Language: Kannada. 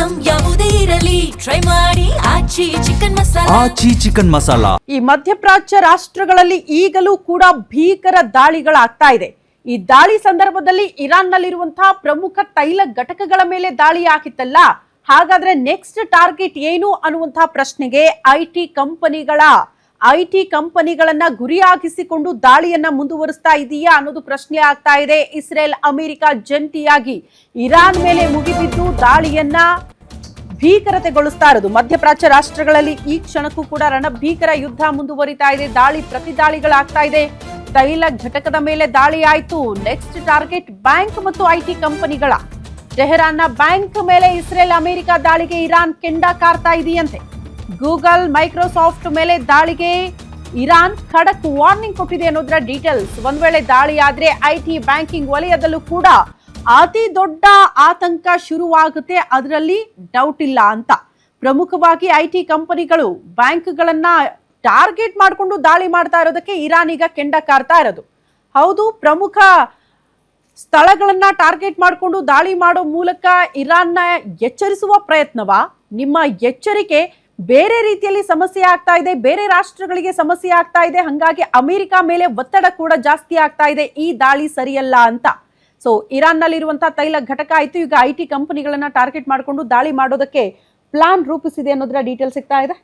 ಐಟಂ ಯಾವುದೇ ಇರಲಿ ಟ್ರೈ ಮಾಡಿ ಆಚಿ ಚಿಕನ್ ಮಸಾಲಾ. ಈ ಮಧ್ಯಪ್ರಾಚ್ಯ ರಾಷ್ಟ್ರಗಳಲ್ಲಿ ಈಗಲೂ ಕೂಡ ಭೀಕರ ದಾಳಿಗಳಾಗ್ತಾ ಇದೆ. ಈ ದಾಳಿ ಸಂದರ್ಭದಲ್ಲಿ ಇರಾನ್ನಲ್ಲಿರುವಂತಹ ಪ್ರಮುಖ ತೈಲ ಘಟಕಗಳ ಮೇಲೆ ದಾಳಿ ಆಗಿತ್ತಲ್ಲ, ಹಾಗಾದ್ರೆ ನೆಕ್ಸ್ಟ್ ಟಾರ್ಗೆಟ್ ಏನು ಅನ್ನುವಂತಹ ಪ್ರಶ್ನೆಗೆ ಐಟಿ ಕಂಪನಿಗಳನ್ನ ಗುರಿಯಾಗಿಸಿಕೊಂಡು ದಾಳಿಯನ್ನ ಮುಂದುವರಿಸ್ತಾ ಇದೆಯಾ ಅನ್ನೋದು ಪ್ರಶ್ನೆ ಆಗ್ತಾ ಇದೆ. ಇಸ್ರೇಲ್ ಅಮೆರಿಕ ಜಂಟಿಯಾಗಿ ಇರಾನ್ ಮೇಲೆ ಮುಗಿಬಿದ್ದು ದಾಳಿಯನ್ನ ಭೀಕರತೆಗೊಳಿಸ್ತಾ ಇರೋದು. ಮಧ್ಯಪ್ರಾಚ್ಯ ರಾಷ್ಟ್ರಗಳಲ್ಲಿ ಈ ಕ್ಷಣಕ್ಕೂ ಕೂಡ ರಣಭೀಕರ ಯುದ್ಧ ಮುಂದುವರಿತಾ ಇದೆ. ದಾಳಿ ಪ್ರತಿ ದಾಳಿಗಳಾಗ್ತಾ ಇದೆ. ತೈಲ ಘಟಕದ ಮೇಲೆ ದಾಳಿ ಆಯ್ತು. ನೆಕ್ಸ್ಟ್ ಟಾರ್ಗೆಟ್ ಬ್ಯಾಂಕ್ ಮತ್ತು ಐಟಿ ಕಂಪನಿಗಳ. ಟೆಹರಾನ್ನ ಬ್ಯಾಂಕ್ ಮೇಲೆ ಇಸ್ರೇಲ್ ಅಮೆರಿಕ ದಾಳಿಗೆ ಇರಾನ್ ಕೆಂಡ ಕಾರ್ತಾ ಇದೆಯಂತೆ. ಗೂಗಲ್ ಮೈಕ್ರೋಸಾಫ್ಟ್ ಮೇಲೆ ದಾಳಿಗೆ ಇರಾನ್ ಖಡಕ್ ವಾರ್ನಿಂಗ್ ಕೊಟ್ಟಿದೆ ಅನ್ನೋದರ ಡೀಟೇಲ್ಸ್. ಒಂದ್ ವೇಳೆ ದಾಳಿ ಆದ್ರೆ ಐಟಿ ಬ್ಯಾಂಕಿಂಗ್ ವಲಯದಲ್ಲೂ ಕೂಡ ಅತಿ ದೊಡ್ಡ ಆತಂಕ ಶುರುವಾಗುತ್ತೆ, ಅದರಲ್ಲಿ ಡೌಟ್ ಇಲ್ಲ ಅಂತ. ಪ್ರಮುಖವಾಗಿ ಐಟಿ ಕಂಪನಿಗಳು ಬ್ಯಾಂಕ್ಗಳನ್ನ ಟಾರ್ಗೆಟ್ ಮಾಡಿಕೊಂಡು ದಾಳಿ ಮಾಡ್ತಾ ಇರೋದಕ್ಕೆ ಇರಾನ್ ಈಗ ಕೆಂಡ ಕಾರ್ತಾ ಇರೋದು. ಹೌದು, ಪ್ರಮುಖ ಸ್ಥಳಗಳನ್ನ ಟಾರ್ಗೆಟ್ ಮಾಡಿಕೊಂಡು ದಾಳಿ ಮಾಡೋ ಮೂಲಕ ಇರಾನ್ನ ಎಚ್ಚರಿಸುವ ಪ್ರಯತ್ನವಾ? ನಿಮ್ಮ ಎಚ್ಚರಿಕೆ ಬೇರೆ ರೀತಿಯಲ್ಲಿ ಸಮಸ್ಯೆ ಆಗ್ತಾ ಇದೆ, ಬೇರೆ ರಾಷ್ಟ್ರಗಳಿಗೆ ಸಮಸ್ಯೆ ಆಗ್ತಾ ಇದೆ, ಹಂಗಾಗಿ ಅಮೆರಿಕ ಮೇಲೆ ಒತ್ತಡ ಕೂಡ ಜಾಸ್ತಿ ಆಗ್ತಾ ಇದೆ, ಈ ದಾಳಿ ಸರಿಯಲ್ಲ ಅಂತ. ಸೊ ಇರಾನ್ ನಲ್ಲಿರುವಂತಹ ತೈಲ ಘಟಕ ಆಯ್ತು, ಈಗ ಐಟಿ ಕಂಪನಿಗಳನ್ನ ಟಾರ್ಗೆಟ್ ಮಾಡಿಕೊಂಡು ದಾಳಿ ಮಾಡೋದಕ್ಕೆ ಪ್ಲಾನ್ ರೂಪಿಸಿದೆ ಅನ್ನೋದರ ಡೀಟೇಲ್ ಸಿಗ್ತಾ ಇದೆ.